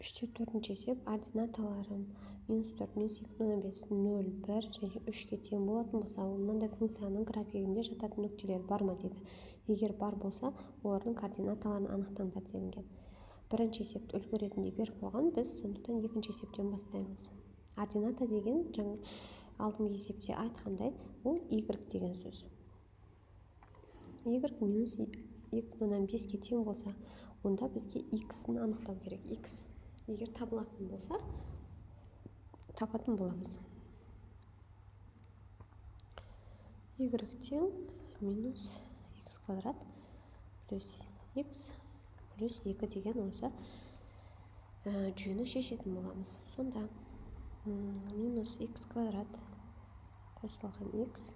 3/4 есеп ординаталарым -4, -2,5, 0, 1 және 3-ке тең болатын болса, мынандай функцияның графигінде жататын нүктелер бар ма дейді. Егер бар болса, олардың координаталарын анықтаңдар делінген. Бірінші есепті үлгі ретінде беріп қойған, біз сондықтан екінші есептен бастаймыз. Ордината деген жаңа алдыңғы есепте айтқандай, ол y деген сөз. y -2,5-ке тең болса, онда бізге x-ін анықтау керек. X егер табылатын болса, табатын боламыз. y тең -x квадрат плюс x плюс 2 деген осы жүйені шешетін боламыз. Сонда -x квадрат қосылған x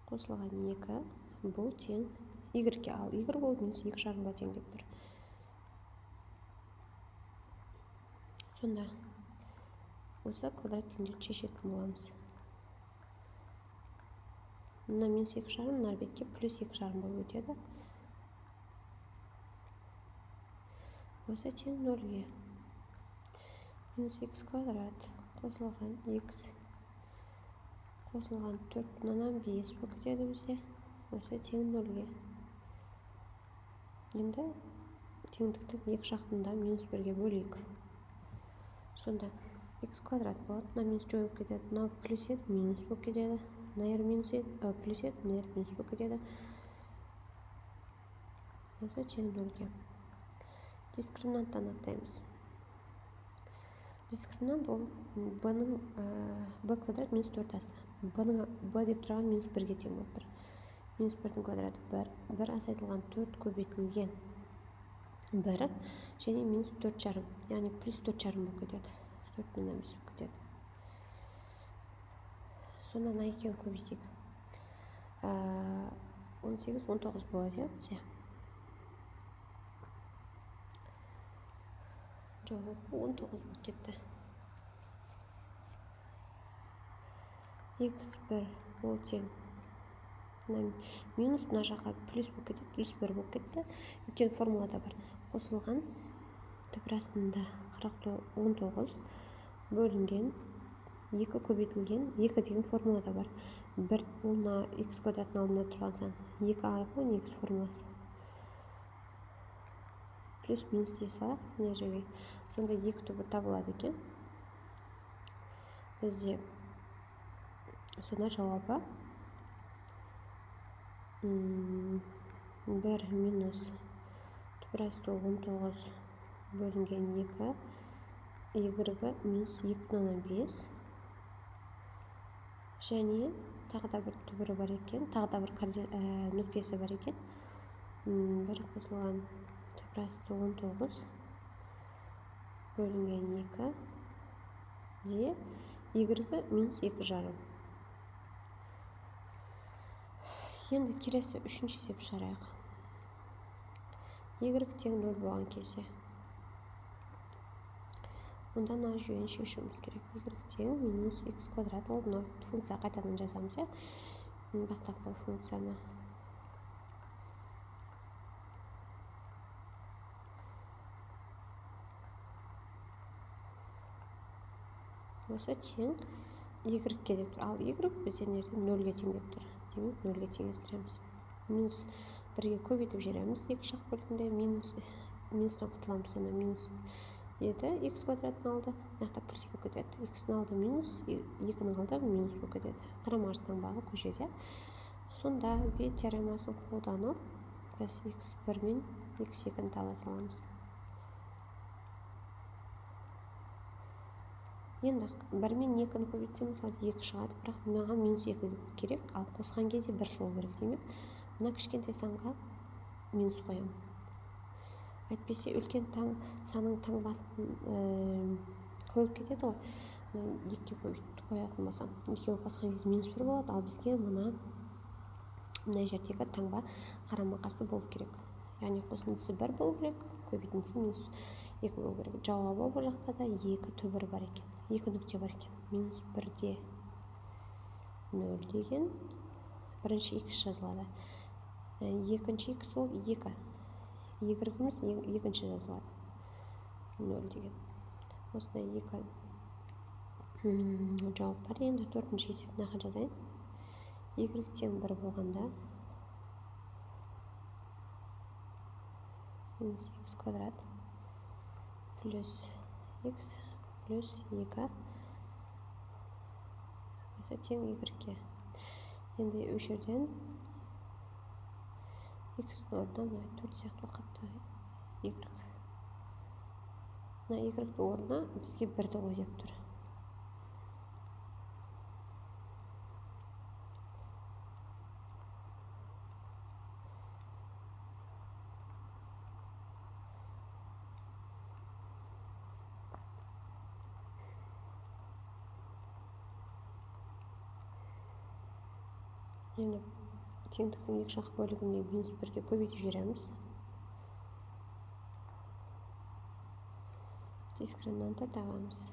қосылған 2 бұл тең y-ге, ал y ол -2,5-ға тең деп тұр. Сонда осы квадрат теңдеуді шешетін боламыз. Мына -2,5 мына бетке +2,5 болып өтеді. Осы тең 0-ге. -x квадрат қосылған x қосылған 4/5 болып кетеді бізде. Осы тең 0-ге. Енді теңдіктің екі жақтында -1-ге бөлейік. Сонда x квадрат болады, мына минус жойылып кетеді, мынау плюс еді, минус болып кетеді, мына минус еді, плюс еді, мына минус болып кетеді. Осы тең 0-ге. Дискриминантты анықтаймыз. Дискриминант ол b-ның b квадрат -4-асы. b деп тұрған -1-ге тең болып тұр. -1-дің квадраты 1 азайтылған 4 көбейтілген 1 және -4,5, яғни +4,5 болып кетеді. 4/5 болып кетеді. Сонда мына екеуін көбейтейік. 18, 19 болады, бізде. Жауабы 19 болып кетті. x1 ол тең. Минус мына жаққа плюс болып кетеді, +1 болып кетті. Өйткені формулада бар. Қосылған түбірасында 19 бөлінген 2 көбейтілген 2 деген формулада бар. 1 ол x квадраттың алдында тұрған сан. 2a ғой негізгі формуласы. Плюс минус дей салайық мына жерге. Сонда 2 түбір табылады екен. Бізде сонда жауабы 1 минус түбірасты 19 бөлінген 2 y-гі минус 2,5 және тағы да бір түбірі бар екен, тағы да бір нүктесі бар екен. 1 қосылған түбірасты 19 бөлінген 2 де y-гі минус 2,5. Енді келесі үшінші есеп шығарайық. y тең 0 болған кезде. Онда мына жүйені шешуіміз керек. y тең -x квадрат. Ол мына функция қайтадан жазамыз, иә? Бастапқы функцияны. Осы тең y-ге деп тұр. Ал y бізде нерден 0-ге тең деп тұр. Демек 0-ге теңестіреміз. Минус 1-ге көбейтіп жібереміз. Екі жақ бөлігінде минустан құтыламыз. Сонда минус еді, x квадраттың алды, мынақта плюс болып кетеді. X-ның алды минус, 2-ның алды минус болып кетеді. Қарама қарсының бағы көшеде. Сонда V теоремасын қолданып, біз x1 мен x2-ні таба саламыз. Енді 1 мен 2-ні көбейтсеміз, 2 шығады, бірақ мынаған -2 керек, ал қосқан кезде 1 шығу керек. Демек, мына кішкентай санға минус қоямын. Әйтпесе үлкен санның таңбасын қойып кетеді ғой. 2-ге қоятын болсам, 2-ге қосқан кезде -1 болады, ал бізге мына жердегі таңба қарама қарсы болу керек. Яғни қосындысы 1 болу керек, көбейтіндісі -2 болу керек. Жауабы бұл жақта да 2 түбір бар екен. 2 нүкте бар екен. -1-де 0 деген бірінші x жазылады. Екінші x ол 2. Y-гіміз екінші жазылады. 0 деген. осындай 2 жауап бар. Енді 4-ші есеп мынаға жазайын. Y тең 1 болғанда минус x квадрат плюс x плюс 2 осы тең y-ге. Енді өз жерден x орнына 4 сияқты қалыпты y. Мына y орнына бізге 1-ді қой деп тұр. Енді теңдіктің екі жақ бөлігіне минус 1-ге көбейтіп жібереміз. Дискриминантты табамыз.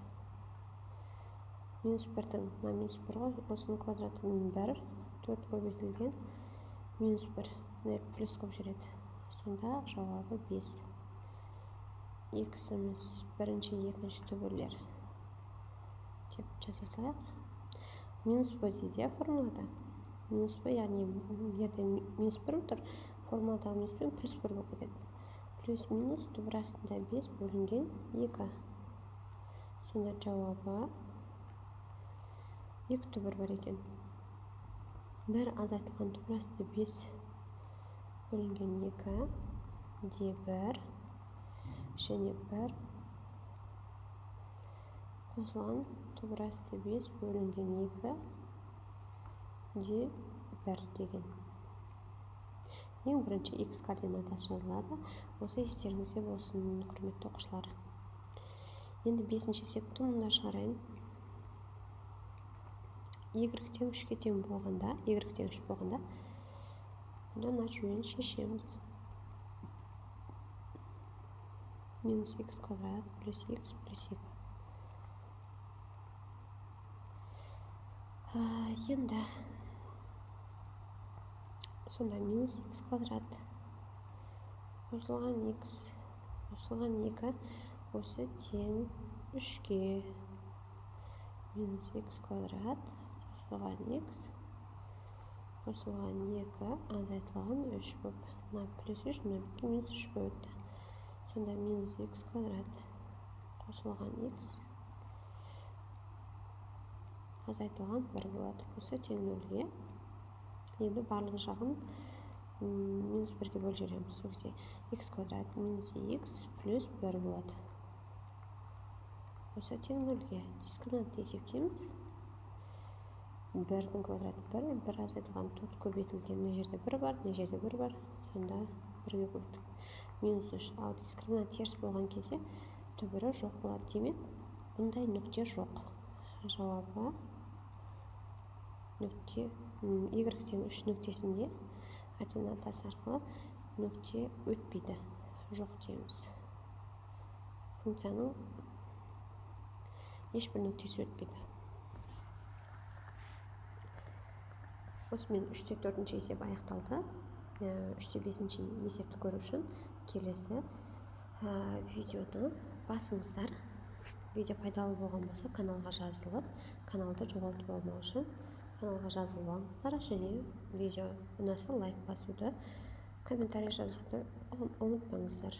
Минус 1-дің, мына минус 1 ғой, осының квадратының 1, 4 көбейтілген минус 1, плюс қылып жүреді. Сонда жауабы 5. X-іміз бірінші, екінші түбірлер деп жазасақ. Минус б дейді формулада. Минус б, яғни ерде минус 1 отыр, формуладағы минус 1 плюс 1 болып кетеді. Плюс минус түбір астында 5 бөлінген 2. Сонда жауабы 2 түбір бар екен. Бір азайтылған түбір асты 5 бөлінген 2 де 1 және 1 қосылған түбір асты 5 бөлінген 2 де 1 деген. Ең бірінші x координатасы жазылады. Осы естеріңізде болсын, құрметті оқушылар. Енді 5-ші есепті мұнда шығарайын. Y тең 3-ге тең болғанда, y тең 3 болғанда, мұнда мына жүйені шешеміз. Минус x квадрат плюс x плюс 2. Енді сонда минус x квадрат қосылған x қосылған 2 осы тең 3-ге. Минус x квадрат қосылған x қосылған 2 азайтылған 3 болып. Мына плюс 3, мына минус 3 бөлді. Сонда минус x квадрат қосылған x азайтылған 1 болады. Осы тең 0-ге. Енді барлық жағын минус 1-ге бөліп жібереміз. Осы x квадрат минус x плюс 1 болады. Осы тең 0-ге. Дискриминантты есептейміз. 1-дің квадраты 1, 1 азайтылған 4 көбейтілген. Мына жерде 1 бар, мына жерде 1 бар. Сонда 1-ге көбейттік. Минус 3. Ал дискриминант теріс болған кезде түбірі жоқ болады. Демек, бұндай нүкте жоқ. Жауабы нүкте y тең 3 нүктесінде координатасы арқылы нүкте өтпейді. Жоқ дейміз. Функцияның ешбір нүктесі өтпейді. Осымен 3-те 4-ші есеп аяқталды. 3-те 5-ші есепті көру үшін келесі видеоны басыңыздар. Видео пайдалы болған болса, каналға жазылып, каналды жоғалтып алмау үшін каналға жазылып алыңыздар және видео ұнаса лайк басуды, комментарий жазуды ұмытпаңыздар.